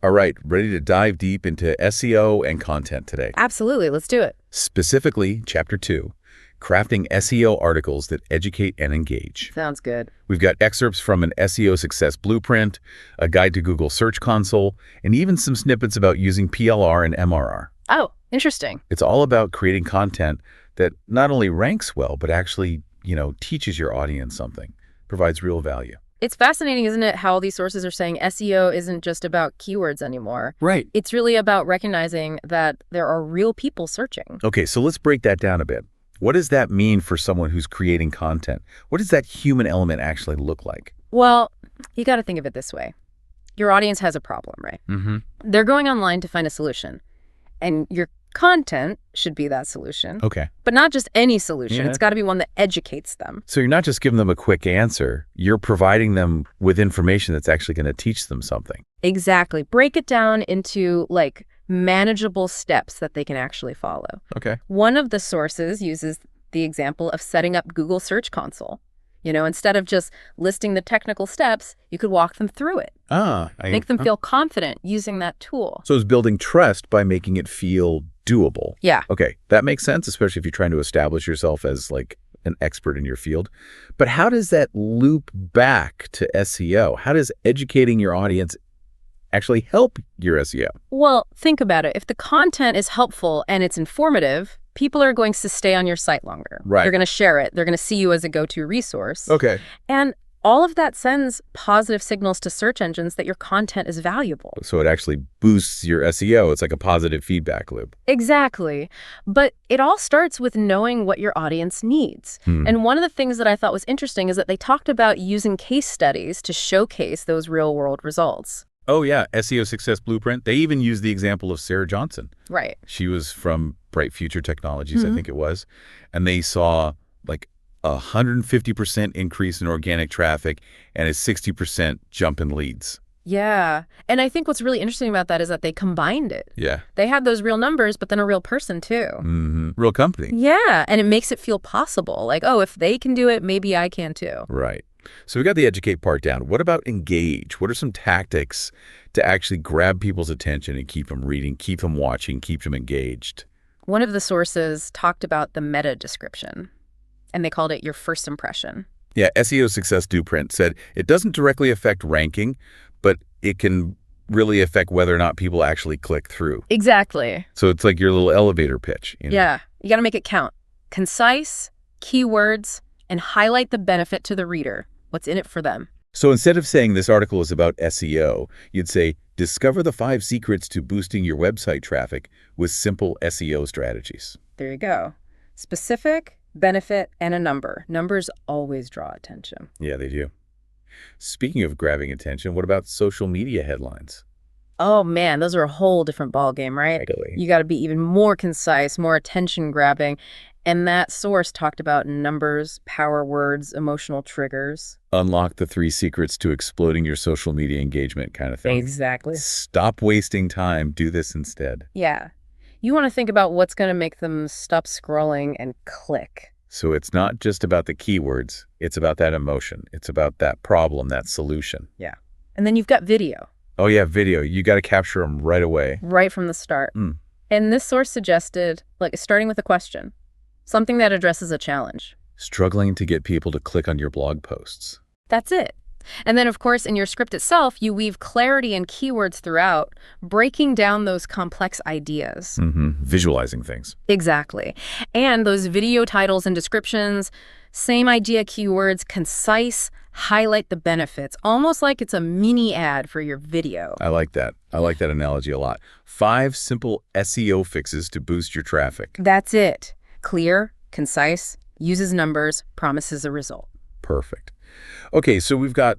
All right, ready to dive deep into SEO and content today. Absolutely. Let's do it. Specifically, Chapter 2, Crafting SEO Articles that Educate and Engage. Sounds good. We've got excerpts from an SEO Success Blueprint, a guide to Google Search Console, and even some snippets about using PLR and MRR. Oh, interesting. It's all about creating content that not only ranks well, but actually, teaches your audience something, provides real value. It's fascinating, isn't it, how all these sources are saying SEO isn't just about keywords anymore. Right. It's really about recognizing that there are real people searching. Okay, so let's break that down a bit. What does that mean for someone who's creating content? What does that human element actually look like? Well, you got to think of it this way. Your audience has a problem, right? Mm-hmm. They're going online to find a solution, and your content should be that solution. Okay. But not just any solution. Yeah. It's got to be one that educates them. So you're not just giving them a quick answer. You're providing them with information that's actually going to teach them something. Exactly. Break it down into manageable steps that they can actually follow. Okay. One of the sources uses the example of setting up Google Search Console. Instead of just listing the technical steps, you could walk them through it. Make them feel confident using that tool. So it's building trust by making it feel doable. Yeah. Okay, that makes sense, especially if you're trying to establish yourself as an expert in your field. But how does that loop back to SEO? How does educating your audience actually help your SEO? Well, think about it. If the content is helpful and it's informative, people are going to stay on your site longer. Right. They're going to share it. They're going to see you as a go-to resource. Okay. And all of that sends positive signals to search engines that your content is valuable. So it actually boosts your SEO. It's like a positive feedback loop. Exactly. But it all starts with knowing what your audience needs. And one of the things that I thought was interesting is that they talked about using case studies to showcase those real-world results. Oh, yeah. SEO Success Blueprint. They even used the example of Sarah Johnson. Right. She was from Bright Future Technologies, I think it was. And they saw 150% increase in organic traffic and a 60% jump in leads. Yeah. And I think what's really interesting about that is that they combined it. Yeah. They had those real numbers, but then a real person too. Mm-hmm. Real company. Yeah. And it makes it feel possible. If they can do it, maybe I can too. Right. So we got the educate part down. What about engage? What are some tactics to actually grab people's attention and keep them reading, keep them watching, keep them engaged? One of the sources talked about the meta description, and they called it your first impression. Yeah, SEO Success Blueprint said it doesn't directly affect ranking, but it can really affect whether or not people actually click through. Exactly. So it's like your little elevator pitch. Yeah. You got to make it count. Concise, keywords, and highlight the benefit to the reader. What's in it for them? So instead of saying this article is about SEO, you'd say, discover the 5 secrets to boosting your website traffic with simple SEO strategies. There you go. Specific, benefit, and a number. Numbers always draw attention. Yeah, they do. Speaking of grabbing attention, what about social media headlines? Oh, man, those are a whole different ballgame, right? Exactly. You got to be even more concise, more attention-grabbing. And that source talked about numbers, power words, emotional triggers. Unlock the 3 secrets to exploding your social media engagement kind of thing. Exactly. Stop wasting time. Do this instead. Yeah. You want to think about what's going to make them stop scrolling and click. So it's not just about the keywords. It's about that emotion. It's about that problem, that solution. Yeah. And then you've got video. Oh, yeah, video. You got to capture them right away. Right from the start. And this source suggested, starting with a question. Something that addresses a challenge. Struggling to get people to click on your blog posts. That's it. And then, of course, in your script itself, you weave clarity and keywords throughout, breaking down those complex ideas. Visualizing things. Exactly. And those video titles and descriptions, same idea, keywords, concise, highlight the benefits, almost like it's a mini ad for your video. I like that. I like that analogy a lot. 5 simple SEO fixes to boost your traffic. That's it. Clear, concise, uses numbers, promises a result. Perfect. Okay, so we've got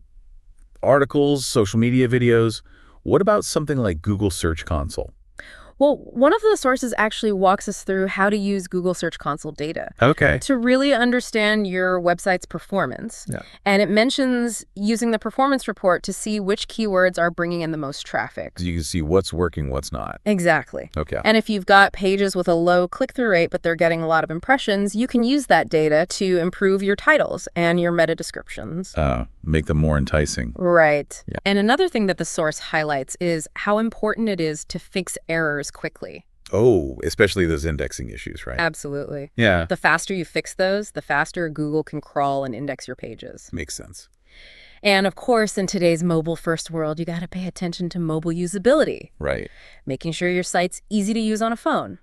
articles, social media videos. What about something like Google Search Console? Well, one of the sources actually walks us through how to use Google Search Console data to really understand your website's performance. Yeah. And it mentions using the performance report to see which keywords are bringing in the most traffic. So you can see what's working, what's not. Exactly. Okay. And if you've got pages with a low click-through rate, but they're getting a lot of impressions, you can use that data to improve your titles and your meta descriptions. Make them more enticing. Right. Yeah. And another thing that the source highlights is how important it is to fix errors quickly. Oh, especially those indexing issues, right? Absolutely. Yeah. The faster you fix those, the faster Google can crawl and index your pages. Makes sense. And of course, in today's mobile-first world, you got to pay attention to mobile usability. Right. Making sure your site's easy to use on a phone.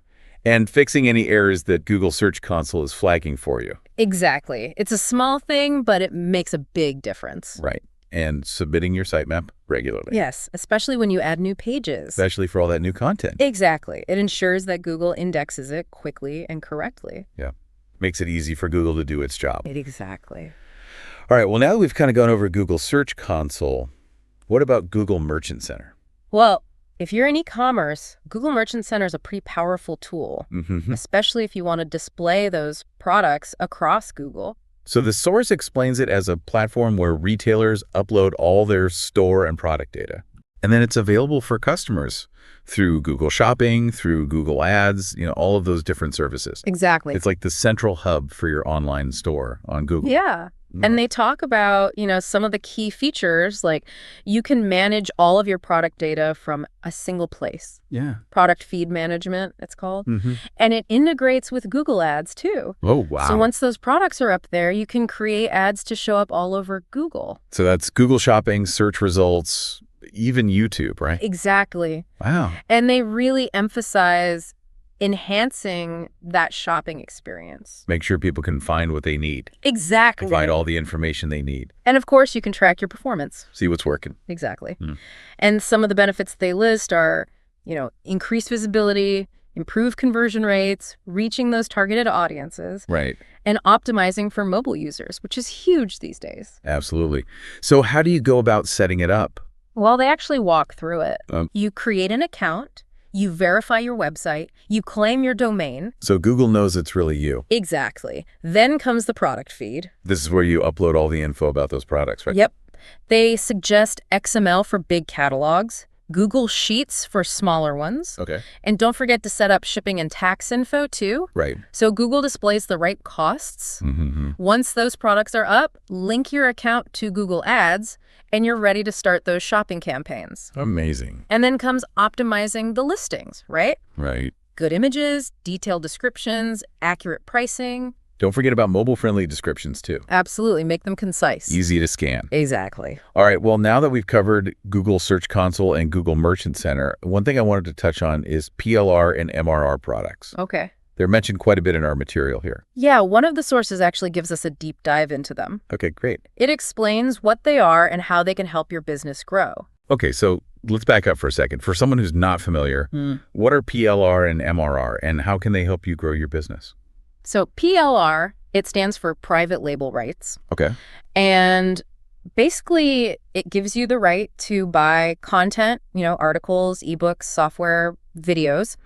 And fixing any errors that Google Search Console is flagging for you. Exactly. It's a small thing, but it makes a big difference. Right. And submitting your sitemap regularly. Yes, especially when you add new pages. Especially for all that new content. Exactly. It ensures that Google indexes it quickly and correctly. Yeah. Makes it easy for Google to do its job. Exactly. All right. Well, now that we've kind of gone over Google Search Console, what about Google Merchant Center? Well, if you're in e-commerce, Google Merchant Center is a pretty powerful tool, especially if you want to display those products across Google. So the source explains it as a platform where retailers upload all their store and product data. And then it's available for customers through Google Shopping, through Google Ads, all of those different services. Exactly. It's like the central hub for your online store on Google. Yeah. And they talk about, some of the key features, like you can manage all of your product data from a single place. Yeah. Product feed management, it's called. And it integrates with Google Ads, too. Oh, wow. So once those products are up there, you can create ads to show up all over Google. So that's Google Shopping, search results, even YouTube, right? Exactly. Wow. And they really emphasize enhancing that shopping experience. Make sure people can find what they need. Exactly. Find all the information they need. And of course, you can track your performance. See what's working. Exactly. And some of the benefits they list are, increased visibility, improved conversion rates, reaching those targeted audiences. Right. And optimizing for mobile users, which is huge these days. Absolutely. So how do you go about setting it up? Well, they actually walk through it. You create an account. You verify your website, you claim your domain. So Google knows it's really you. Exactly. Then comes the product feed. This is where you upload all the info about those products, right? Yep. They suggest XML for big catalogs, Google Sheets for smaller ones. Okay. And don't forget to set up shipping and tax info too. Right. So Google displays the right costs. Once those products are up, link your account to Google Ads, and you're ready to start those shopping campaigns. Amazing. And then comes optimizing the listings, right? Right. Good images, detailed descriptions, accurate pricing. Don't forget about mobile-friendly descriptions, too. Absolutely. Make them concise. Easy to scan. Exactly. All right. Well, now that we've covered Google Search Console and Google Merchant Center, one thing I wanted to touch on is PLR and MRR products. Okay. They're mentioned quite a bit in our material here. Yeah, one of the sources actually gives us a deep dive into them. Okay, great. It explains what they are and how they can help your business grow. Okay, so let's back up for a second. For someone who's not familiar, what are PLR and MRR, and how can they help you grow your business? So PLR, it stands for private label rights. Okay. And basically, it gives you the right to buy content, articles, ebooks, software, videos,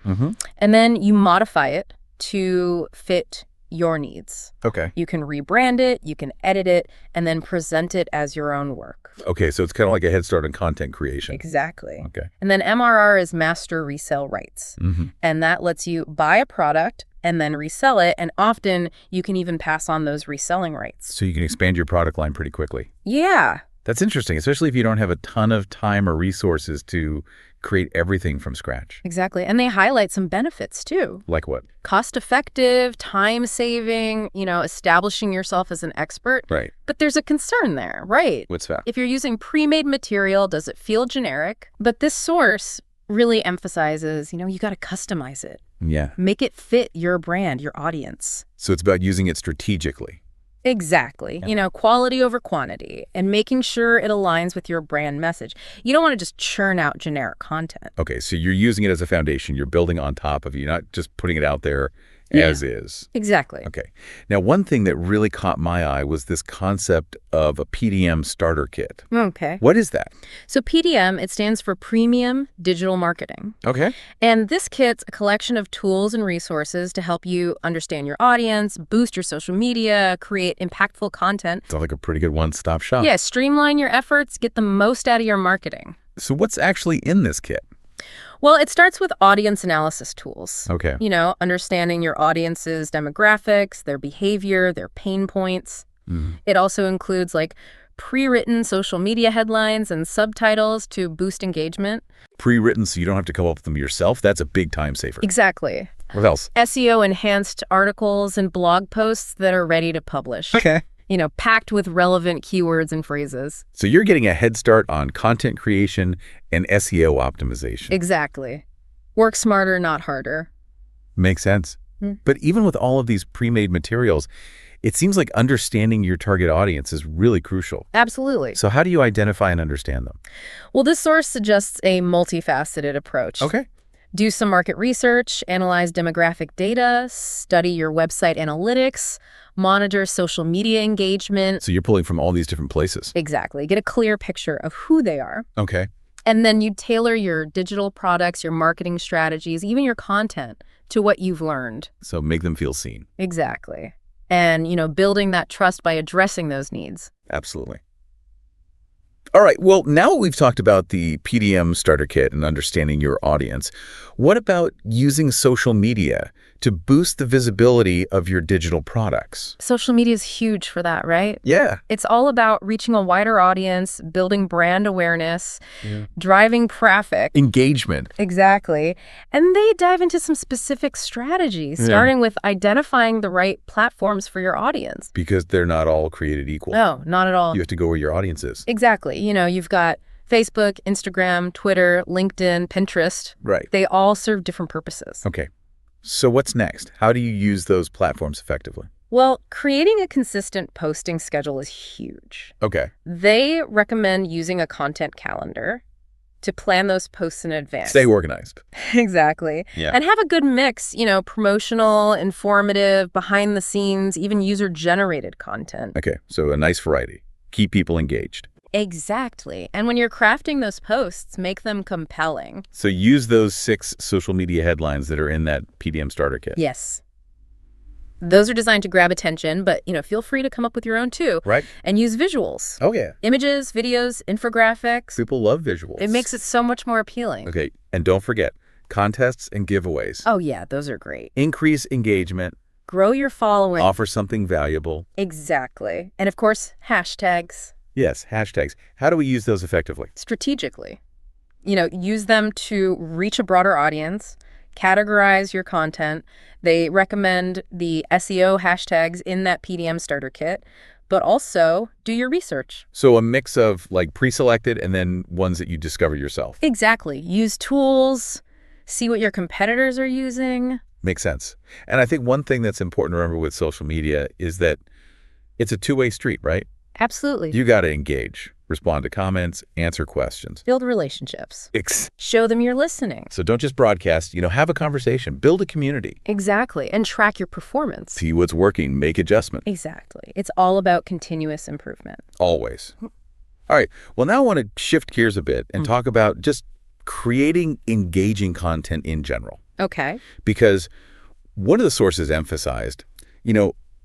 and then you modify it to fit your needs. Okay. You can rebrand it, you can edit it, and then present it as your own work. Okay, so it's kind of like a head start on content creation. Exactly. Okay. And then MRR is master resale rights. And that lets you buy a product and then resell it, and often you can even pass on those reselling rights. So you can expand your product line pretty quickly. Yeah. That's interesting, especially if you don't have a ton of time or resources to create everything from scratch. Exactly. And they highlight some benefits too. Like what? Cost-effective, time-saving, establishing yourself as an expert. Right. But there's a concern there, right? What's that? If you're using pre-made material, does it feel generic? But this source really emphasizes, you got to customize it. Yeah. Make it fit your brand, your audience. So it's about using it strategically. Exactly. Yeah. Quality over quantity and making sure it aligns with your brand message. You don't want to just churn out generic content. Okay, so you're using it as a foundation. You're building on top of it. You're not just putting it out there as is. Exactly. Okay. Now, one thing that really caught my eye was this concept of a PDM starter kit. Okay. What is that? So PDM, it stands for Premium Digital Marketing. Okay. And this kit's a collection of tools and resources to help you understand your audience, boost your social media, create impactful content. Sounds like a pretty good one-stop shop. Yeah, streamline your efforts, get the most out of your marketing. So what's actually in this kit? Well, it starts with audience analysis tools. Okay. Understanding your audience's demographics, their behavior, their pain points. It also includes pre-written social media headlines and subtitles to boost engagement. Pre-written so you don't have to come up with them yourself? That's a big time saver. Exactly. What else? SEO-enhanced articles and blog posts that are ready to publish. Okay. Packed with relevant keywords and phrases. So you're getting a head start on content creation and SEO optimization. Exactly. Work smarter, not harder. Makes sense. But even with all of these pre-made materials, it seems like understanding your target audience is really crucial. Absolutely. So how do you identify and understand them? Well, this source suggests a multifaceted approach. Okay. Do some market research, analyze demographic data, study your website analytics, monitor social media engagement. So you're pulling from all these different places. Exactly. Get a clear picture of who they are. Okay. And then you tailor your digital products, your marketing strategies, even your content to what you've learned. So make them feel seen. Exactly. And, building that trust by addressing those needs. Absolutely. All right. Well, now that we've talked about the PDM starter kit and understanding your audience, what about using social media to boost the visibility of your digital products? Social media is huge for that, right? Yeah. It's all about reaching a wider audience, building brand awareness, driving traffic. Engagement. Exactly. And they dive into some specific strategies, starting with identifying the right platforms for your audience. Because they're not all created equal. No, not at all. You have to go where your audience is. Exactly. You've got Facebook, Instagram, Twitter, LinkedIn, Pinterest. Right. They all serve different purposes. Okay. So what's next? How do you use those platforms effectively? Well, creating a consistent posting schedule is huge. Okay. They recommend using a content calendar to plan those posts in advance. Stay organized. Exactly. Yeah. And have a good mix, promotional, informative, behind the scenes, even user-generated content. Okay. So a nice variety. Keep people engaged. Exactly. And when you're crafting those posts, make them compelling. So use those 6 social media headlines that are in that PDM starter kit. Yes. Those are designed to grab attention, but, feel free to come up with your own too. Right. And use visuals. Oh, yeah. Images, videos, infographics. People love visuals. It makes it so much more appealing. Okay. And don't forget, contests and giveaways. Oh, yeah, those are great. Increase engagement. Grow your following. Offer something valuable. Exactly. And, of course, hashtags. Yes, hashtags. How do we use those effectively? Strategically. Use them to reach a broader audience, categorize your content. They recommend the SEO hashtags in that PDM starter kit, but also do your research. So a mix of pre-selected and then ones that you discover yourself. Exactly. Use tools, see what your competitors are using. Makes sense. And I think one thing that's important to remember with social media is that it's a two-way street, right? Absolutely. You got to engage, respond to comments, answer questions. Build relationships. Show them you're listening. So don't just broadcast, have a conversation, build a community. Exactly. And track your performance. See what's working, make adjustments. Exactly. It's all about continuous improvement. Always. All right. Well, now I want to shift gears a bit and talk about just creating engaging content in general. Okay. Because one of the sources emphasized,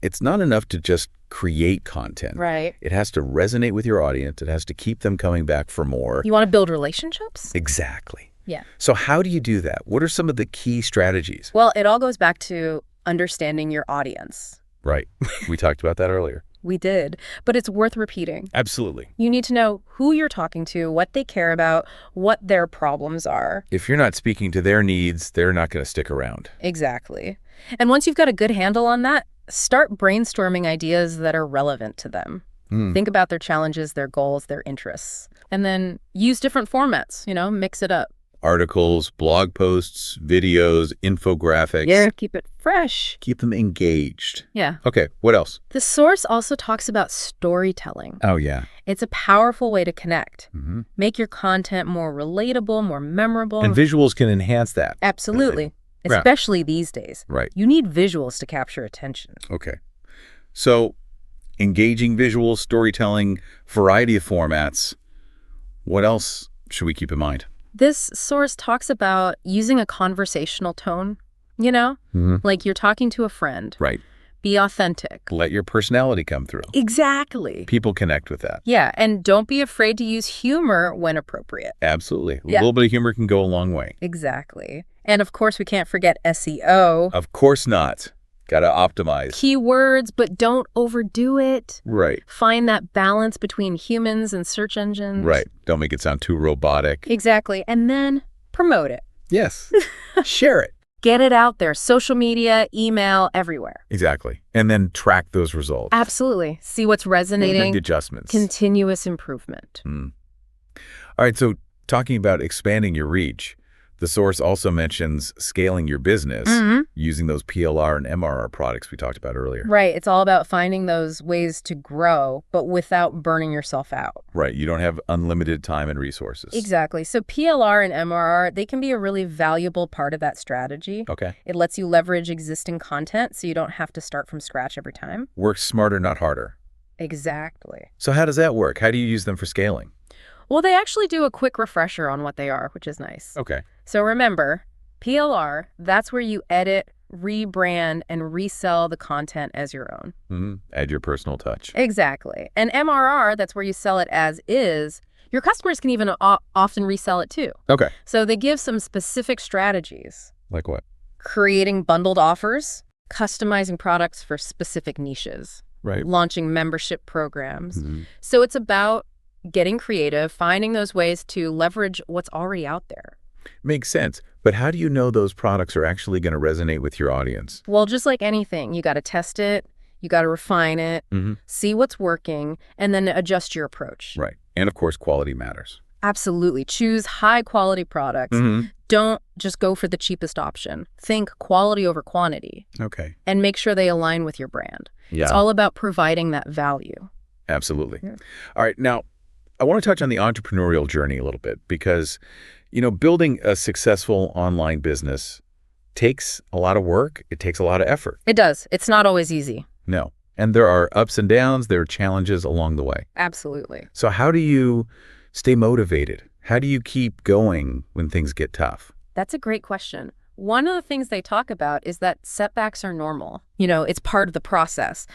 it's not enough to just create content. Right. It has to resonate with your audience. It has to keep them coming back for more. You want to build relationships? Exactly. Yeah. So how do you do that? What are some of the key strategies? Well, it all goes back to understanding your audience. Right. We talked about that earlier. We did, but it's worth repeating. Absolutely. You need to know who you're talking to, what they care about, what their problems are. If you're not speaking to their needs, they're not going to stick around. Exactly. And once you've got a good handle on that, start brainstorming ideas that are relevant to them. Think about their challenges, their goals, their interests. And then use different formats, mix it up. Articles, blog posts, videos, infographics. Yeah, keep it fresh. Keep them engaged. Yeah. Okay, what else? The source also talks about storytelling. Oh, yeah. It's a powerful way to connect. Make your content more relatable, more memorable. And visuals can enhance that. Absolutely. especially these days. Right. You need visuals to capture attention. Okay. So engaging visuals, storytelling, variety of formats. What else should we keep in mind? This source talks about using a conversational tone, like you're talking to a friend. Right. Be authentic. Let your personality come through. Exactly. People connect with that. Yeah, and don't be afraid to use humor when appropriate. Absolutely. A little bit of humor can go a long way. Exactly. And of course, we can't forget SEO. Of course not. Got to optimize. Keywords, but don't overdo it. Right. Find that balance between humans and search engines. Right. Don't make it sound too robotic. Exactly. And then promote it. Yes. Share it. Get it out there. Social media, email, everywhere. Exactly. And then track those results. Absolutely. See what's resonating. Make adjustments. Continuous improvement. All right. So talking about expanding your reach, the source also mentions scaling your business using those PLR and MRR products we talked about earlier. Right. It's all about finding those ways to grow, but without burning yourself out. Right. You don't have unlimited time and resources. Exactly. So PLR and MRR, they can be a really valuable part of that strategy. Okay. It lets you leverage existing content so you don't have to start from scratch every time. Work smarter, not harder. Exactly. So how does that work? How do you use them for scaling? Well, they actually do a quick refresher on what they are, which is nice. Okay. So remember, PLR, that's where you edit, rebrand, and resell the content as your own. Add your personal touch. Exactly. And MRR, that's where you sell it as is. Your customers can even often resell it too. Okay. So they give some specific strategies. Like what? Creating bundled offers, customizing products for specific niches, right? Launching membership programs. So it's about getting creative, finding those ways to leverage what's already out there. Makes sense. But how do you know those products are actually going to resonate with your audience? Well, just like anything, you got to test it, you got to refine it, see what's working, and then adjust your approach. Right. And of course, quality matters. Absolutely. Choose high quality products. Don't just go for the cheapest option. Think quality over quantity. Okay. And make sure they align with your brand. Yeah. It's all about providing that value. Absolutely. All right. Now, I want to touch on the entrepreneurial journey a little bit because, building a successful online business takes a lot of work. It takes a lot of effort. It does. It's not always easy. No. And there are ups and downs. There are challenges along the way. Absolutely. So how do you stay motivated? How do you keep going when things get tough? That's a great question. One of the things they talk about is that setbacks are normal. It's part of the process.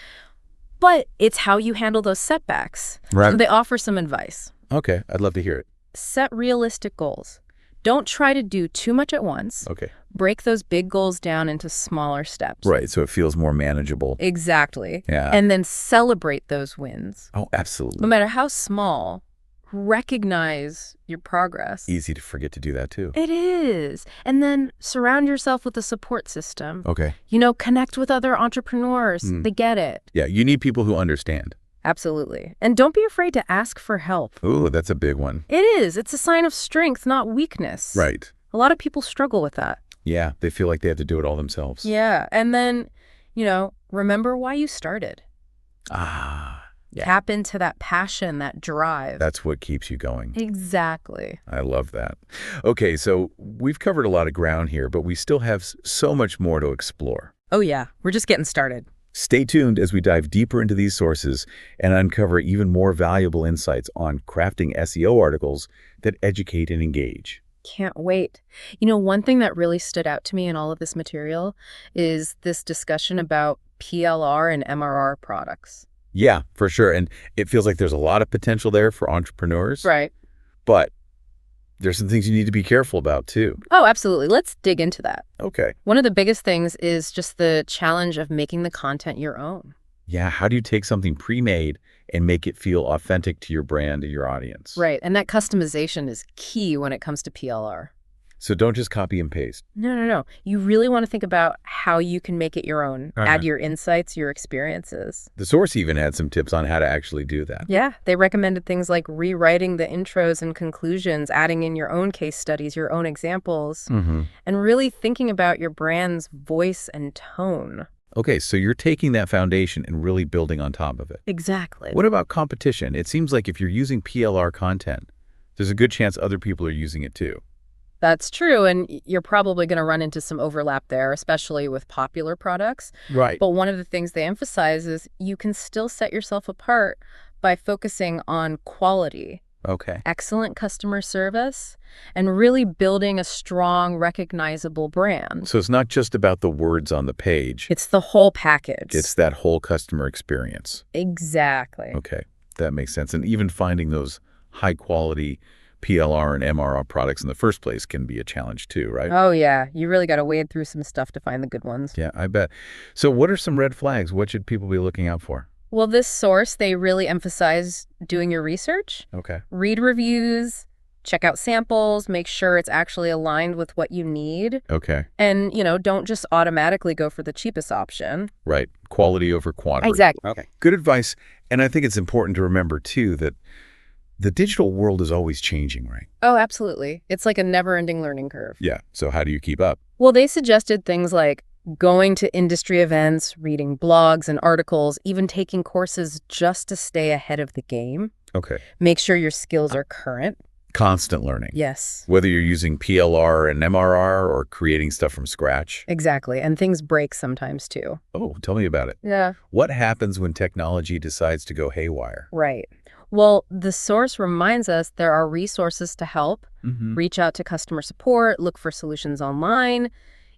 But it's how you handle those setbacks. Right. So they offer some advice. Okay. I'd love to hear it. Set realistic goals. Don't try to do too much at once. Okay. Break those big goals down into smaller steps. Right. So it feels more manageable. Exactly. Yeah. And then celebrate those wins. Oh, absolutely. No matter how small, recognize your progress. Easy to forget to do that too. It is. And then surround yourself with a support system. Okay. Connect with other entrepreneurs. They get it. Yeah. You need people who understand. Absolutely. And don't be afraid to ask for help. Ooh, that's a big one. It is. It's a sign of strength, not weakness. Right. A lot of people struggle with that. Yeah. They feel like they have to do it all themselves. Yeah. And then, remember why you started. Yeah. Tap into that passion, that drive. That's what keeps you going. Exactly. I love that. Okay, so we've covered a lot of ground here, but we still have so much more to explore. Oh, yeah. We're just getting started. Stay tuned as we dive deeper into these sources and uncover even more valuable insights on crafting SEO articles that educate and engage. Can't wait. One thing that really stood out to me in all of this material is this discussion about PLR and MRR products. Yeah, for sure. And it feels like there's a lot of potential there for entrepreneurs. Right. But there's some things you need to be careful about too. Oh, absolutely. Let's dig into that. Okay. One of the biggest things is just the challenge of making the content your own. Yeah. How do you take something pre-made and make it feel authentic to your brand and your audience? Right. And that customization is key when it comes to PLR. So don't just copy and paste. No. You really want to think about how you can make it your own. Add your insights, your experiences. The source even had some tips on how to actually do that. Yeah. They recommended things like rewriting the intros and conclusions, adding in your own case studies, your own examples, and really thinking about your brand's voice and tone. Okay, so you're taking that foundation and really building on top of it. Exactly. What about competition? It seems like if you're using PLR content, there's a good chance other people are using it too. That's true, and you're probably going to run into some overlap there, especially with popular products. Right. But one of the things they emphasize is you can still set yourself apart by focusing on quality. Okay. Excellent customer service, and really building a strong, recognizable brand. So it's not just about the words on the page. It's the whole package. It's that whole customer experience. Exactly. Okay, that makes sense. And even finding those high-quality PLR and MRR products in the first place can be a challenge too, right? Oh, yeah. You really got to wade through some stuff to find the good ones. Yeah, I bet. So what are some red flags? What should people be looking out for? Well, this source, they really emphasize doing your research. Okay. Read reviews, check out samples, make sure it's actually aligned with what you need. Okay. And, don't just automatically go for the cheapest option. Right. Quality over quantity. Exactly. Okay. Good advice. And I think it's important to remember, too, that the digital world is always changing, right? Oh, absolutely. It's like a never-ending learning curve. Yeah. So how do you keep up? Well, they suggested things like going to industry events, reading blogs and articles, even taking courses just to stay ahead of the game. Okay. Make sure your skills are current. Constant learning. Yes. Whether you're using PLR and MRR or creating stuff from scratch. Exactly. And things break sometimes, too. Oh, tell me about it. Yeah. What happens when technology decides to go haywire? Right. Well, the source reminds us there are resources to help. Mm-hmm. Reach out to customer support, look for solutions online,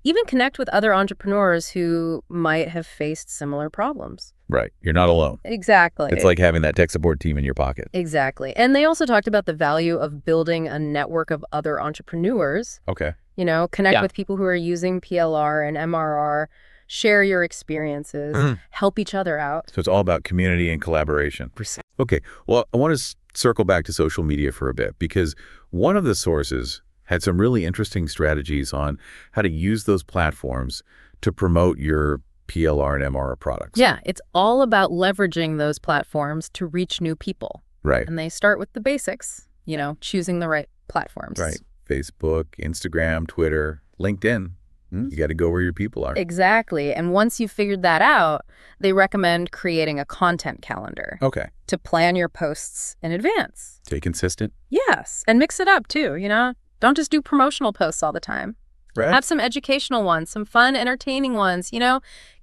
even connect with other entrepreneurs who might have faced similar problems. Right. You're not alone. Exactly. It's like having that tech support team in your pocket. Exactly. And they also talked about the value of building a network of other entrepreneurs. Okay. Connect with people who are using PLR and MRR, share your experiences, help each other out. So it's all about community and collaboration. Okay. Well, I want to circle back to social media for a bit, because one of the sources had some really interesting strategies on how to use those platforms to promote your PLR and MRR products. Yeah, it's all about leveraging those platforms to reach new people. Right. And they start with the basics, choosing the right platforms. Right. Facebook, Instagram, Twitter, LinkedIn. You got to go where your people are. Exactly. And once you've figured that out, they recommend creating a content calendar. Okay. To plan your posts in advance. Stay consistent. Yes. And mix it up too, Don't just do promotional posts all the time. Right. Have some educational ones, some fun, entertaining ones,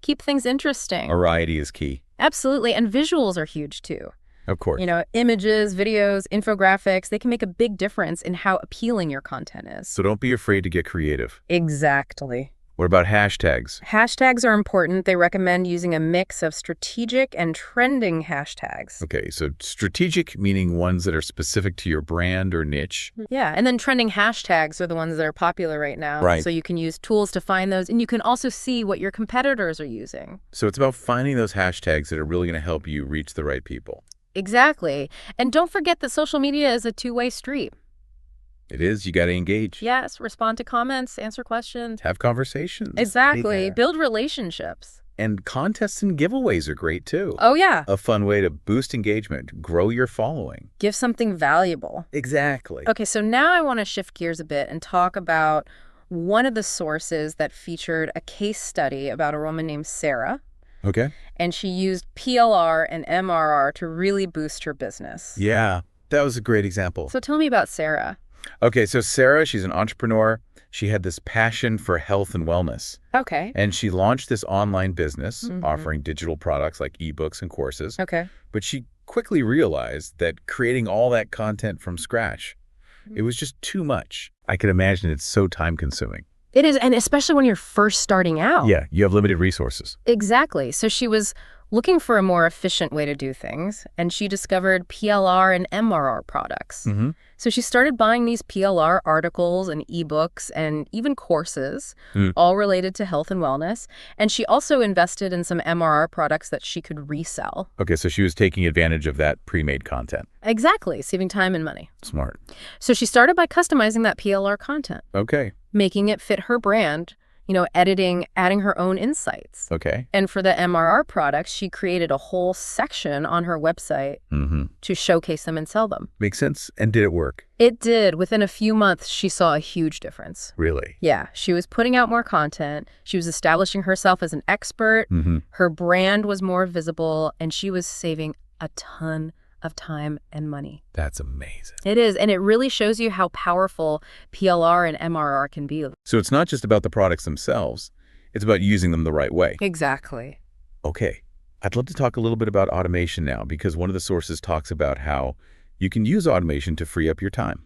keep things interesting. Variety is key. Absolutely. And visuals are huge too. Of course. Images, videos, infographics, they can make a big difference in how appealing your content is. So don't be afraid to get creative. Exactly. What about hashtags? Hashtags are important. They recommend using a mix of strategic and trending hashtags. Okay, so strategic meaning ones that are specific to your brand or niche. Yeah, and then trending hashtags are the ones that are popular right now. Right. So you can use tools to find those, and you can also see what your competitors are using. So it's about finding those hashtags that are really going to help you reach the right people. Exactly. And don't forget that social media is a two-way street. It is. You got to engage. Yes, respond to comments, answer questions. Have conversations. Exactly. Build relationships. And contests and giveaways are great, too. Oh, yeah. A fun way to boost engagement, grow your following. Give something valuable. Exactly. Okay, so now I want to shift gears a bit and talk about one of the sources that featured a case study about a woman named Sarah. Okay. And she used PLR and MRR to really boost her business. Yeah, that was a great example. So tell me about Sarah. Okay, so Sarah, she's an entrepreneur. She had this passion for health and wellness. Okay. And she launched this online business offering digital products like ebooks and courses. Okay. But she quickly realized that creating all that content from scratch, it was just too much. I can imagine it's so time-consuming. It is, and especially when you're first starting out. Yeah, you have limited resources. Exactly. So she was looking for a more efficient way to do things, and she discovered PLR and MRR products. So she started buying these PLR articles and ebooks and even courses, all related to health and wellness. And she also invested in some MRR products that she could resell. Okay, so she was taking advantage of that pre-made content. Exactly, saving time and money. Smart. So she started by customizing that PLR content. Okay. Making it fit her brand, editing, adding her own insights. Okay. And for the MRR products, she created a whole section on her website to showcase them and sell them. Makes sense. And did it work? It did. Within a few months, she saw a huge difference. Really? Yeah. She was putting out more content. She was establishing herself as an expert. Her brand was more visible, and she was saving a ton of time and money. That's amazing. It is, and it really shows you how powerful PLR and MRR can be. So it's not just about the products themselves, it's about using them the right way. Exactly. Okay, I'd love to talk a little bit about automation now, because one of the sources talks about how you can use automation to free up your time.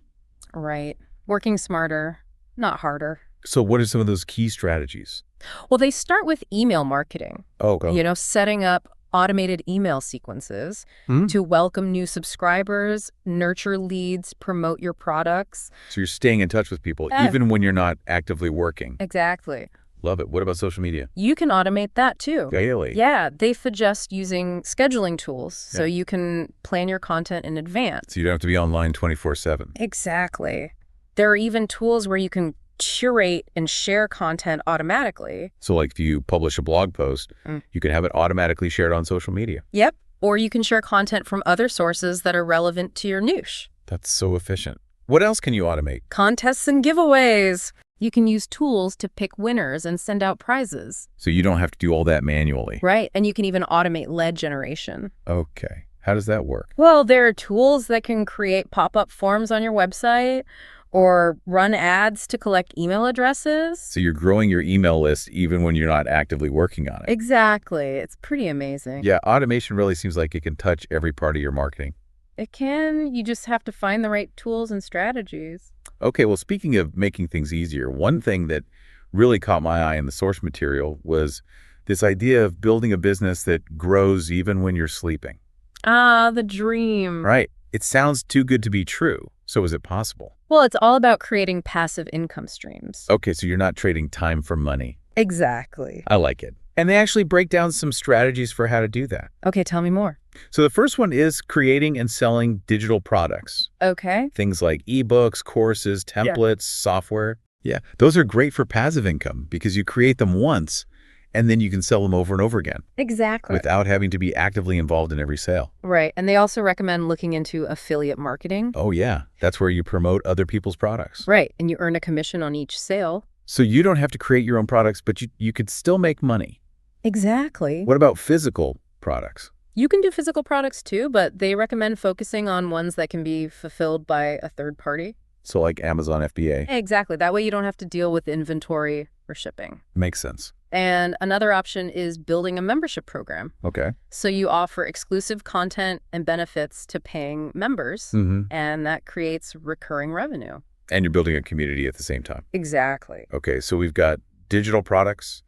Right. Working smarter, not harder. So what are some of those key strategies? Well, they start with email marketing. Oh, go. Setting up automated email sequences to welcome new subscribers, nurture leads, promote your products. So you're staying in touch with people even when you're not actively working. Exactly. Love it. What about social media? You can automate that too. Really? Yeah, they suggest using scheduling tools so you can plan your content in advance. So you don't have to be online 24/7. Exactly. There are even tools where you can curate and share content automatically. So like if you publish a blog post, you can have it automatically shared on social media. Yep. Or you can share content from other sources that are relevant to your niche. That's so efficient. What else can you automate? Contests and giveaways. You can use tools to pick winners and send out prizes. So you don't have to do all that manually. Right. And you can even automate lead generation. Okay. How does that work? Well, there are tools that can create pop-up forms on your website or run ads to collect email addresses. So you're growing your email list even when you're not actively working on it. Exactly. It's pretty amazing. Yeah, automation really seems like it can touch every part of your marketing. It can. You just have to find the right tools and strategies. Okay, well, speaking of making things easier, one thing that really caught my eye in the source material was this idea of building a business that grows even when you're sleeping. Ah, the dream. Right. It sounds too good to be true. So is it possible? Well, it's all about creating passive income streams. Okay, so you're not trading time for money. Exactly. I like it. And they actually break down some strategies for how to do that. Okay, tell me more. So the first one is creating and selling digital products. Okay. Things like ebooks, courses, templates, software. Yeah, those are great for passive income because you create them once and then you can sell them over and over again. Exactly. Without having to be actively involved in every sale. Right. And they also recommend looking into affiliate marketing. Oh, yeah. That's where you promote other people's products. Right. And you earn a commission on each sale. So you don't have to create your own products, but you could still make money. Exactly. What about physical products? You can do physical products too, but they recommend focusing on ones that can be fulfilled by a third party. So like Amazon FBA. Exactly. That way you don't have to deal with inventory or shipping. Makes sense. And another option is building a membership program. Okay. So you offer exclusive content and benefits to paying members, and that creates recurring revenue. And you're building a community at the same time. Exactly. Okay, so we've got digital products,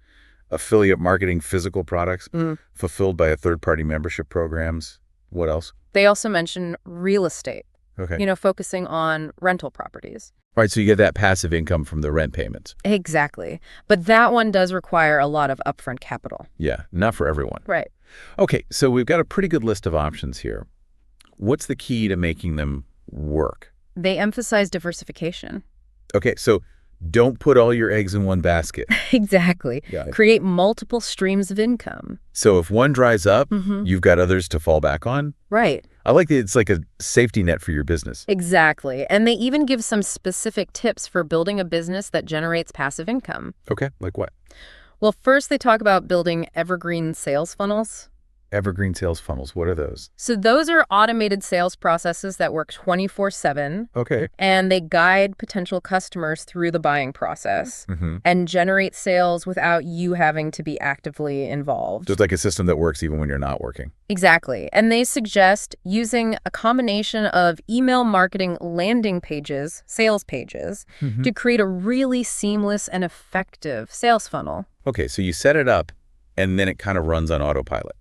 affiliate marketing, physical products, fulfilled by a third-party membership programs. What else? They also mention real estate. Okay. Focusing on rental properties. Right, so you get that passive income from the rent payments. Exactly. But that one does require a lot of upfront capital. Yeah, not for everyone. Right. Okay, so we've got a pretty good list of options here. What's the key to making them work? They emphasize diversification. Okay, so don't put all your eggs in one basket. Exactly. Create multiple streams of income. So if one dries up, you've got others to fall back on? Right. I like that it's like a safety net for your business. Exactly. And they even give some specific tips for building a business that generates passive income. Okay, like what? Well, first they talk about building evergreen sales funnels. Evergreen sales funnels, what are those? So those are automated sales processes that work 24/7. Okay. And they guide potential customers through the buying process and generate sales without you having to be actively involved. So it's like a system that works even when you're not working. Exactly. And they suggest using a combination of email marketing landing pages, sales pages, to create a really seamless and effective sales funnel. Okay, so you set it up and then it kind of runs on autopilot.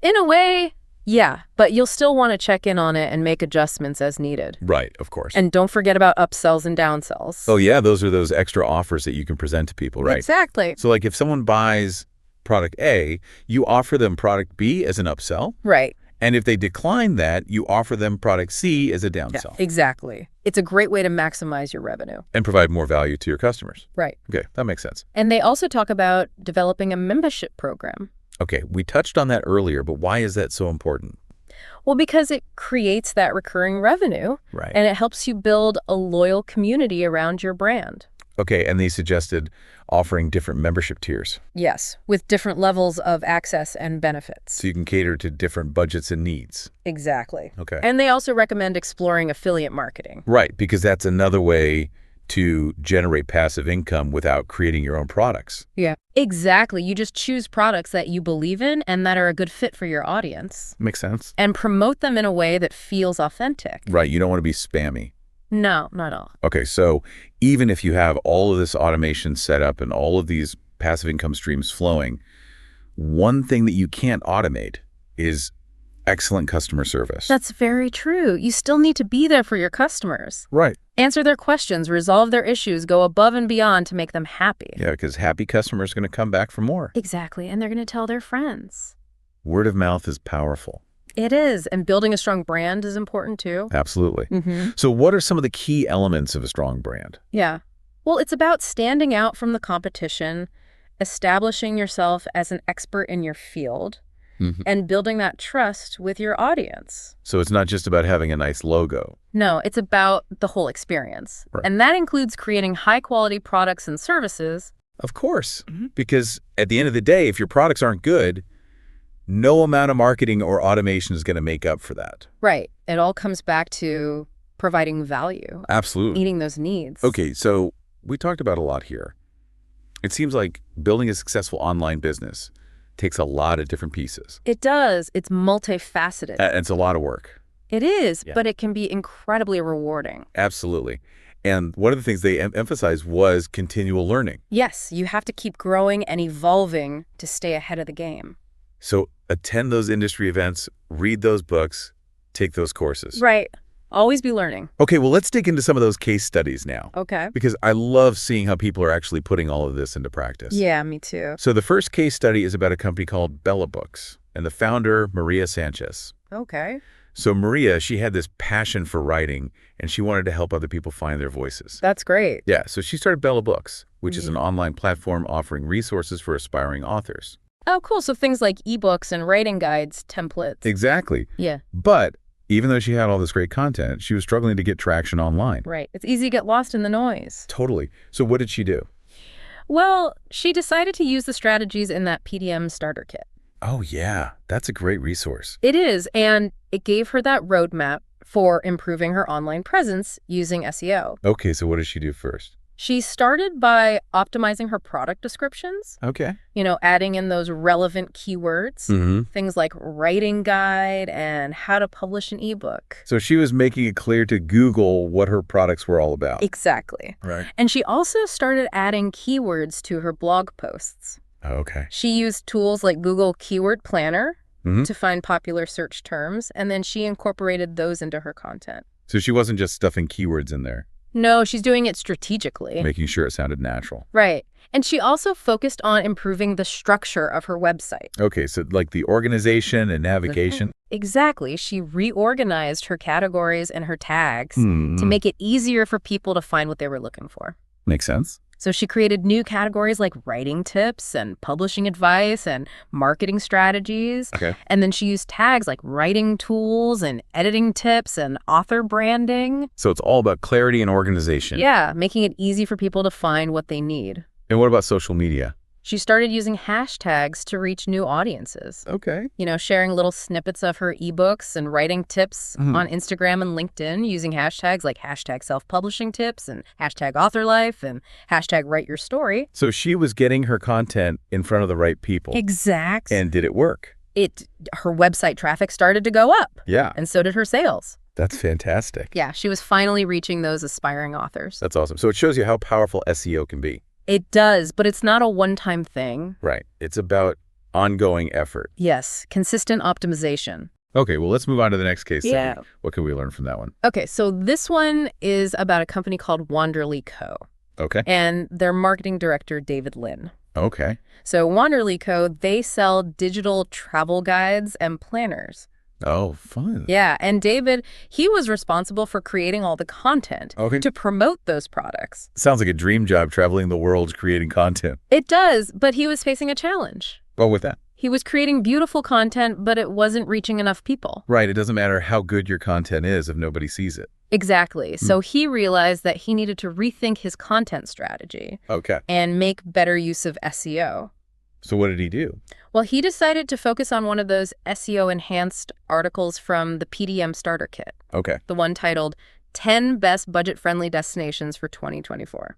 In a way, yeah, but you'll still want to check in on it and make adjustments as needed. Right, of course. And don't forget about upsells and downsells. Oh, yeah, those are those extra offers that you can present to people, right? Exactly. So like if someone buys product A, you offer them product B as an upsell. Right. And if they decline that, you offer them product C as a downsell. Yeah, exactly. It's a great way to maximize your revenue. And provide more value to your customers. Right. Okay, that makes sense. And they also talk about developing a membership program. Okay, we touched on that earlier, but why is that so important? Well, because it creates that recurring revenue. Right. And it helps you build a loyal community around your brand. Okay, and they suggested offering different membership tiers. Yes, with different levels of access and benefits. So you can cater to different budgets and needs. Exactly. Okay. And they also recommend exploring affiliate marketing. Right, because that's another way to generate passive income without creating your own products. Yeah, exactly. You just choose products that you believe in and that are a good fit for your audience. Makes sense. And promote them in a way that feels authentic. Right, you don't want to be spammy. No, not at all. Okay, so even if you have all of this automation set up and all of these passive income streams flowing, one thing that you can't automate is excellent customer service. That's very true. You still need to be there for your customers. Right. Answer their questions, resolve their issues, go above and beyond to make them happy. Yeah, because happy customers are going to come back for more. Exactly, and they're going to tell their friends. Word of mouth is powerful. It is, and building a strong brand is important too. Absolutely. So what are some of the key elements of a strong brand? Yeah. Well, it's about standing out from the competition, establishing yourself as an expert in your field, and building that trust with your audience. So it's not just about having a nice logo. No, it's about the whole experience. Right. And that includes creating high-quality products and services. Of course, because at the end of the day, if your products aren't good, no amount of marketing or automation is going to make up for that. Right. It all comes back to providing value. Absolutely. Meeting those needs. Okay, so we talked about a lot here. It seems like building a successful online business takes a lot of different pieces. It does. It's multifaceted. And it's a lot of work. It is, but it can be incredibly rewarding. Absolutely. And one of the things they emphasized was continual learning. Yes, you have to keep growing and evolving to stay ahead of the game. So attend those industry events, read those books, take those courses. Right. Always be learning. Okay, well, let's dig into some of those case studies now. Okay. Because I love seeing how people are actually putting all of this into practice. Yeah, me too. So the first case study is about a company called Bella Books and the founder, Maria Sanchez. Okay. So Maria, she had this passion for writing, and she wanted to help other people find their voices. That's great. Yeah, so she started Bella Books, which is an online platform offering resources for aspiring authors. Oh, cool. So things like ebooks and writing guides, templates. Exactly. Yeah. But even though she had all this great content, she was struggling to get traction online. Right. It's easy to get lost in the noise. Totally. So what did she do? Well, she decided to use the strategies in that PDM starter kit. Oh, yeah. That's a great resource. It is, and it gave her that roadmap for improving her online presence using SEO. Okay, so what did she do first? She started by optimizing her product descriptions. Okay. You know, adding in those relevant keywords, things like writing guide and how to publish an ebook. So she was making it clear to Google what her products were all about. Exactly. Right. And she also started adding keywords to her blog posts. Okay. She used tools like Google Keyword Planner to find popular search terms, and then she incorporated those into her content. So she wasn't just stuffing keywords in there. No, she's doing it strategically. Making sure it sounded natural. Right. And she also focused on improving the structure of her website. Okay, so like the organization and navigation. Exactly. She reorganized her categories and her tags to make it easier for people to find what they were looking for. Makes sense. So she created new categories like writing tips and publishing advice and marketing strategies. Okay. And then she used tags like writing tools and editing tips and author branding. So it's all about clarity and organization. Yeah, making it easy for people to find what they need. And what about social media? She started using hashtags to reach new audiences. Okay. You know, sharing little snippets of her ebooks and writing tips on Instagram and LinkedIn using hashtags like hashtag self-publishing tips and hashtag author life and hashtag write your story. So she was getting her content in front of the right people. Exactly. And did it work? Her website traffic started to go up. Yeah. And so did her sales. That's fantastic. Yeah, she was finally reaching those aspiring authors. That's awesome. So it shows you how powerful SEO can be. It does, but it's not a one-time thing. Right. It's about ongoing effort. Yes, consistent optimization. Okay, well, let's move on to the next case study. Yeah. What can we learn from that one? Okay, so this one is about a company called Wanderly Co. Okay. And their marketing director, David Lin. Okay. So Wanderly Co., they sell digital travel guides and planners. Oh, fun. Yeah, and David, he was responsible for creating all the content to promote those products. Sounds like a dream job, traveling the world creating content. It does, but he was facing a challenge. Well, with that. He was creating beautiful content, but it wasn't reaching enough people. Right. It doesn't matter how good your content is if nobody sees it. Exactly. So he realized that he needed to rethink his content strategy. Okay. And make better use of SEO. So what did he do? Well, he decided to focus on one of those SEO-enhanced articles from the PDM Starter Kit. Okay. The one titled 10 Best Budget-Friendly Destinations for 2024.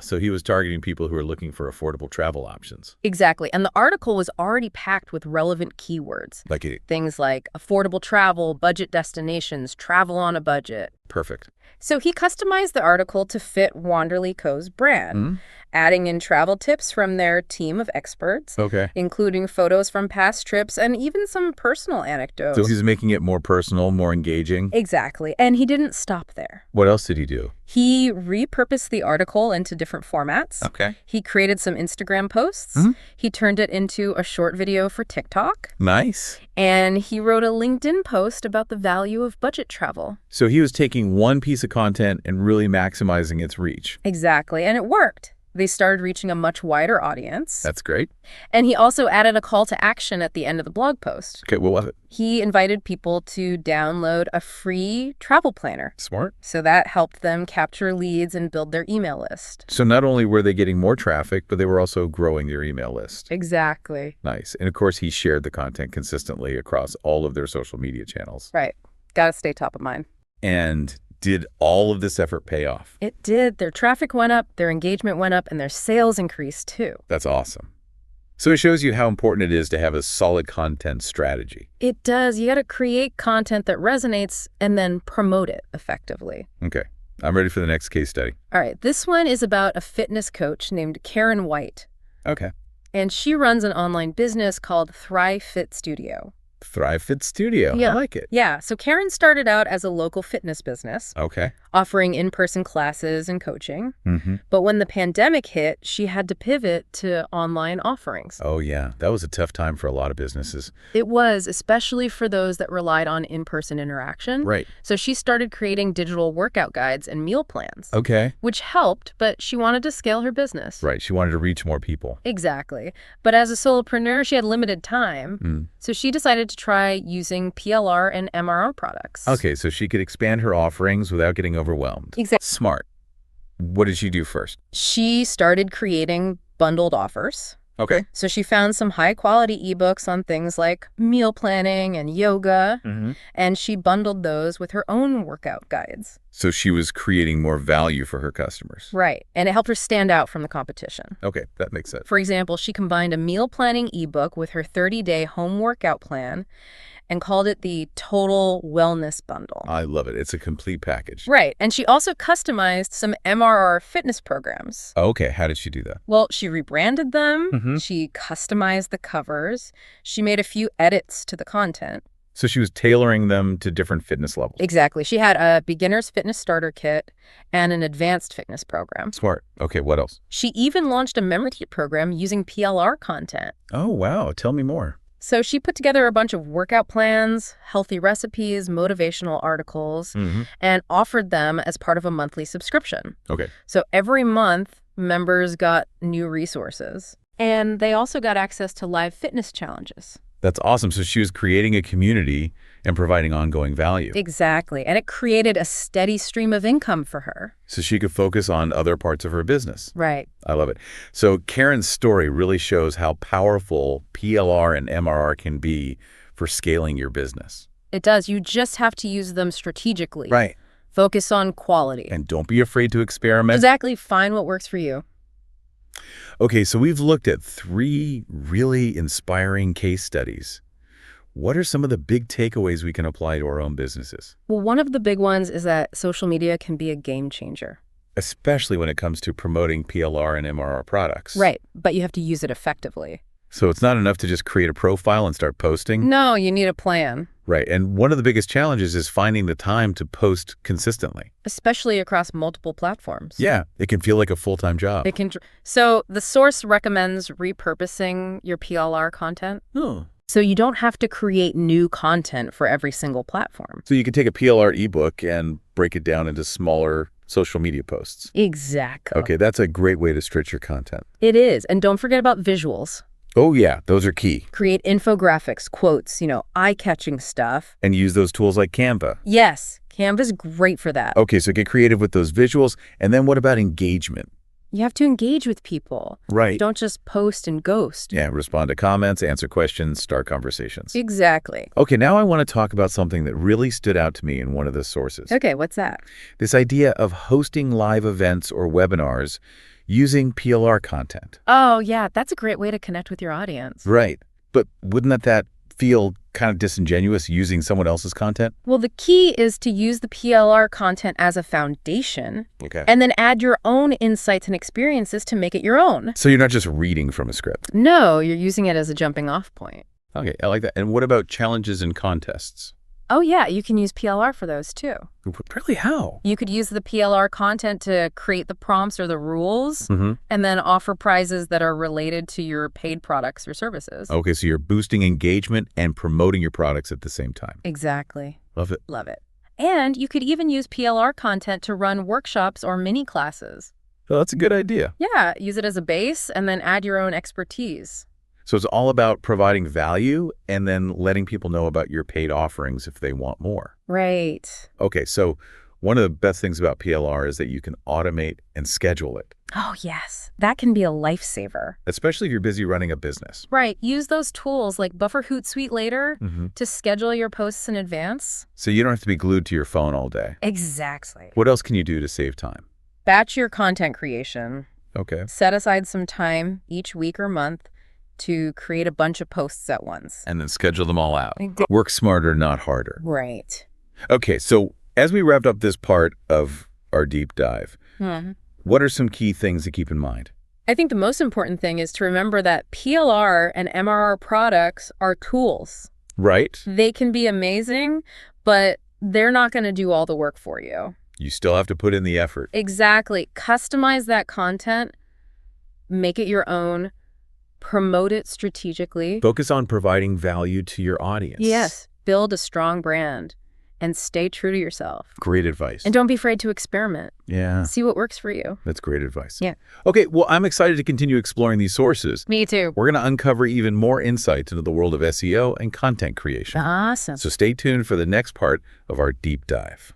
So he was targeting people who are looking for affordable travel options. Exactly. And the article was already packed with relevant keywords. Things like affordable travel, budget destinations, travel on a budget. Perfect. So he customized the article to fit Wanderly Co.'s brand, adding in travel tips from their team of experts, including photos from past trips and even some personal anecdotes. So he's making it more personal, more engaging? Exactly. And he didn't stop there. What else did he do? He repurposed the article into different formats. Okay. He created some Instagram posts. He turned it into a short video for TikTok. Nice. And he wrote a LinkedIn post about the value of budget travel. So he was taking one piece of content and really maximizing its reach. Exactly. And it worked. They started reaching a much wider audience. That's great. And he also added a call to action at the end of the blog post. Okay, what was it? He invited people to download a free travel planner. Smart. So that helped them capture leads and build their email list. So not only were they getting more traffic, but they were also growing their email list. Exactly. Nice. And of course, he shared the content consistently across all of their social media channels. Right. Got to stay top of mind. And did all of this effort pay off? It did. Their traffic went up, their engagement went up, and their sales increased too. That's awesome. So it shows you how important it is to have a solid content strategy. It does. You got to create content that resonates and then promote it effectively. Okay. I'm ready for the next case study. All right. This one is about a fitness coach named Karen White. Okay. And she runs an online business called Thrive Fit Studio. Thrive Fit Studio. Yeah. I like it. Yeah. So Karen started out as a local fitness business. Okay. Offering in-person classes and coaching. But when the pandemic hit, she had to pivot to online offerings. Oh, yeah. That was a tough time for a lot of businesses. It was, especially for those that relied on in-person interaction. Right. So she started creating digital workout guides and meal plans. Okay. Which helped, but she wanted to scale her business. Right. She wanted to reach more people. Exactly. But as a solopreneur, she had limited time. So she decided to try using PLR and MRR products. Okay, so she could expand her offerings without getting overwhelmed. Exactly. Smart. What did she do first? She started creating bundled offers. Okay. So she found some high-quality ebooks on things like meal planning and yoga, and she bundled those with her own workout guides. So she was creating more value for her customers. Right, and it helped her stand out from the competition. Okay, that makes sense. For example, she combined a meal planning ebook with her 30-day home workout plan and called it the Total Wellness Bundle. I love it. It's a complete package. Right. And she also customized some MRR fitness programs. Okay. How did she do that? Well, she rebranded them. She customized the covers. She made a few edits to the content. So she was tailoring them to different fitness levels. Exactly. She had a beginner's fitness starter kit and an advanced fitness program. Smart. Okay, what else? She even launched a membership program using PLR content. Oh, wow. Tell me more. So she put together a bunch of workout plans, healthy recipes, motivational articles, and offered them as part of a monthly subscription. Okay. So every month, members got new resources. And they also got access to live fitness challenges. That's awesome. So she was creating a community and providing ongoing value. Exactly. And it created a steady stream of income for her. So she could focus on other parts of her business. Right. I love it. So Karen's story really shows how powerful PLR and MRR can be for scaling your business. It does. You just have to use them strategically. Right. Focus on quality. And don't be afraid to experiment. Exactly. Find what works for you. Okay, so we've looked at 3 really inspiring case studies. What are some of the big takeaways we can apply to our own businesses? Well, one of the big ones is that social media can be a game changer. Especially when it comes to promoting PLR and MRR products. Right, but you have to use it effectively. So it's not enough to just create a profile and start posting? No, you need a plan. Right, and one of the biggest challenges is finding the time to post consistently. Especially across multiple platforms. Yeah, it can feel like a full-time job. It can. So the source recommends repurposing your PLR content. Oh. So you don't have to create new content for every single platform. So you can take a PLR ebook and break it down into smaller social media posts. Exactly. Okay, that's a great way to stretch your content. It is. And don't forget about visuals. Oh, yeah, those are key. Create infographics, quotes, eye-catching stuff. And use those tools like Canva. Yes. Canva's great for that. Okay, so get creative with those visuals. And then what about engagement? You have to engage with people. Right. Don't just post and ghost. Yeah, respond to comments, answer questions, start conversations. Exactly. Okay, now I want to talk about something that really stood out to me in one of the sources. Okay, what's that? This idea of hosting live events or webinars using PLR content. Oh, yeah, that's a great way to connect with your audience. Right. But wouldn't that feel kind of disingenuous using someone else's content? Well, the key is to use the PLR content as a foundation, and then add your own insights and experiences to make it your own. So you're not just reading from a script. No, you're using it as a jumping off point. Okay, I like that. And what about challenges and contests? Oh, yeah, you can use PLR for those too. Really, how? You could use the PLR content to create the prompts or the rules, and then offer prizes that are related to your paid products or services. Okay, so you're boosting engagement and promoting your products at the same time. Exactly. Love it. Love it. And you could even use PLR content to run workshops or mini classes. Oh, that's a good idea. Yeah, use it as a base and then add your own expertise. So it's all about providing value and then letting people know about your paid offerings if they want more. Right. Okay, so one of the best things about PLR is that you can automate and schedule it. Oh, yes. That can be a lifesaver. Especially if you're busy running a business. Right. Use those tools like Buffer Hootsuite later to schedule your posts in advance. So you don't have to be glued to your phone all day. Exactly. What else can you do to save time? Batch your content creation. Okay. Set aside some time each week or month to create a bunch of posts at once. And then schedule them all out. Work smarter, not harder. Right. Okay, so as we wrapped up this part of our deep dive, what are some key things to keep in mind? I think the most important thing is to remember that PLR and MRR products are tools. Right. They can be amazing, but they're not going to do all the work for you. You still have to put in the effort. Exactly. Customize that content, make it your own, promote it strategically. Focus on providing value to your audience. Yes. Build a strong brand and stay true to yourself. Great advice. And don't be afraid to experiment. Yeah. See what works for you. That's great advice. Yeah. Okay, well, I'm excited to continue exploring these sources. Me too. We're going to uncover even more insights into the world of SEO and content creation. Awesome. So stay tuned for the next part of our deep dive.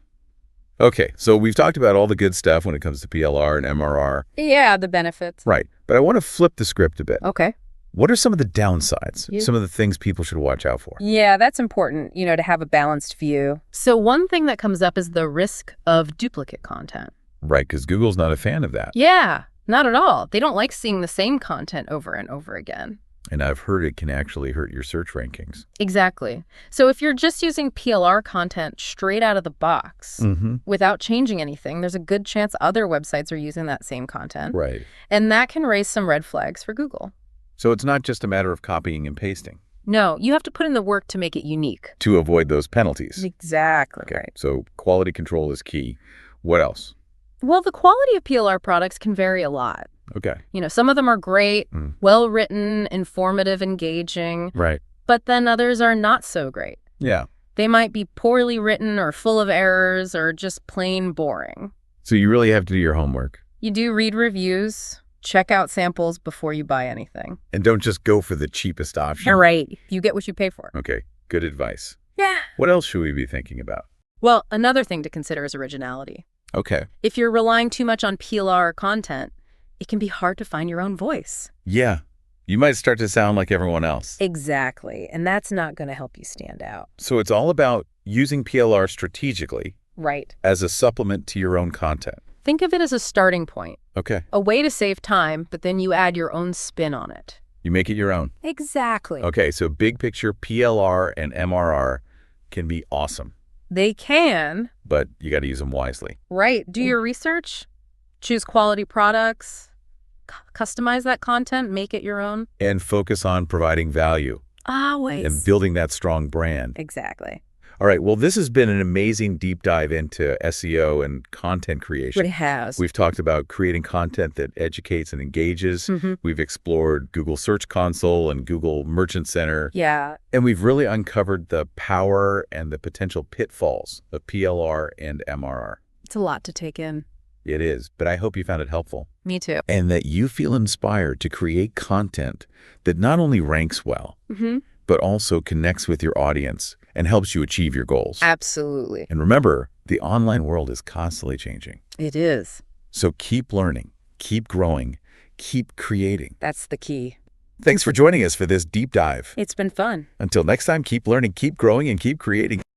Okay, so we've talked about all the good stuff when it comes to PLR and MRR. Yeah, the benefits. Right, but I want to flip the script a bit. Okay. What are some of the downsides, some of the things people should watch out for? Yeah, that's important, to have a balanced view. So one thing that comes up is the risk of duplicate content. Right, because Google's not a fan of that. Yeah, not at all. They don't like seeing the same content over and over again. And I've heard it can actually hurt your search rankings. Exactly. So if you're just using PLR content straight out of the box without changing anything, there's a good chance other websites are using that same content. Right. And that can raise some red flags for Google. So it's not just a matter of copying and pasting. No, you have to put in the work to make it unique. To avoid those penalties. Exactly. Okay, so quality control is key. What else? Well, the quality of PLR products can vary a lot. Okay. Some of them are great, well-written, informative, engaging. Right. But then others are not so great. Yeah. They might be poorly written or full of errors or just plain boring. So you really have to do your homework. You do read reviews, check out samples before you buy anything. And don't just go for the cheapest option. All right. You get what you pay for. Okay. Good advice. Yeah. What else should we be thinking about? Well, another thing to consider is originality. Okay. If you're relying too much on PLR content, it can be hard to find your own voice. Yeah. You might start to sound like everyone else. Exactly. And that's not going to help you stand out. So it's all about using PLR strategically. Right. As a supplement to your own content. Think of it as a starting point. Okay. A way to save time, but then you add your own spin on it. You make it your own. Exactly. Okay, so big picture PLR and MRR can be awesome. They can. But you got to use them wisely. Right. Do your research. Choose quality products. Customize that content. Make it your own. And focus on providing value. Always. And building that strong brand. Exactly. All right. Well, this has been an amazing deep dive into SEO and content creation. It has. We've talked about creating content that educates and engages. We've explored Google Search Console and Google Merchant Center. Yeah. And we've really uncovered the power and the potential pitfalls of PLR and MRR. It's a lot to take in. It is, but I hope you found it helpful. Me too. And that you feel inspired to create content that not only ranks well, but also connects with your audience and helps you achieve your goals. Absolutely. And remember, The online world is constantly changing. It is. So keep learning, keep growing, keep creating. That's the key. Thanks for joining us for this deep dive. It's been fun. Until next time, keep learning, keep growing, and keep creating.